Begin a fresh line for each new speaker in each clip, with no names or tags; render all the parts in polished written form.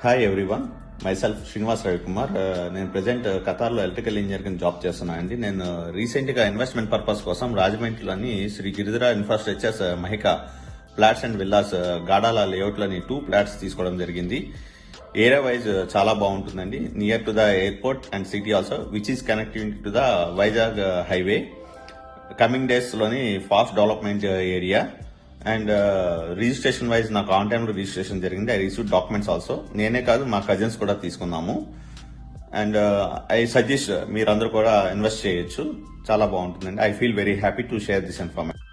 Hi everyone, myself Srinivas Ravikumar. నేను present ఖతార్లో electrical engineer కింద జాబ్ చేస్తున్నానండి. నేను రీసెంట్గా ఇన్వెస్ట్మెంట్ పర్పస్ కోసం రాజమండ్రిలోని Shri Giridhara infrastructures Mahika flats and villas Gadala లేఅవుట్లని 2 ఫ్లాట్స్ తీసుకోవడం జరిగింది. ఏరియా వైజ్ చాలా బాగుంటుందండి. Near to the airport and city also, which is connecting to the Vizag highway. Coming days లోని fast development area and registration wise నాకు ఆన్ టైమ్ లో రిజిస్ట్రేషన్ జరిగింది. I receive documents also. నేనే కాదు, మా కజిన్స్ కూడా తీసుకున్నాము. అండ్ ఐ సజెస్ట్ మీరందరూ కూడా ఇన్వెస్ట్ చేయొచ్చు, చాలా బాగుంటుందండి. I feel very happy to share this information.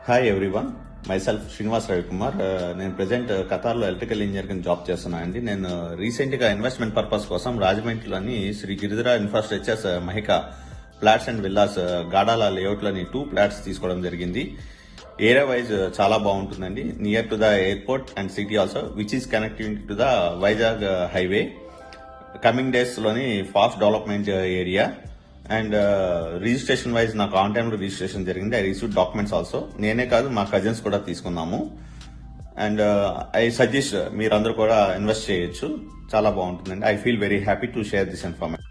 Hi everyone, myself Srinivas Ravikumar. నేను ప్రెసెంట్ ఖతార్లో ఎలక్ట్రికల్ ఇంజనీర్ కింద జాబ్ చేస్తున్నానండి. నేను రీసెంట్గా ఇన్వెస్ట్మెంట్ పర్పస్ కోసం రాజమండ్రిలోని Shri Giridhara infrastructures Mahika flats and villas Gadala లేఅవుట్లని 2 ఫ్లాట్స్ తీసుకోవడం జరిగింది. ఏరియా వైజ్ చాలా బాగుంటుందండి. Near to the airport and city also, which is connecting to the Vizag highway. Coming days లోని fast development area and registration wise నాకు ఆన్ టైమ్ లో రిజిస్ట్రేషన్ జరిగింది. I receive documents also. నేనే కాదు, మా కజిన్స్ కూడా తీసుకున్నాము. అండ్ ఐ సజెస్ట్ మీరందరూ కూడా ఇన్వెస్ట్ చేయొచ్చు, చాలా బాగుంటుందండి. I feel very happy to share this information.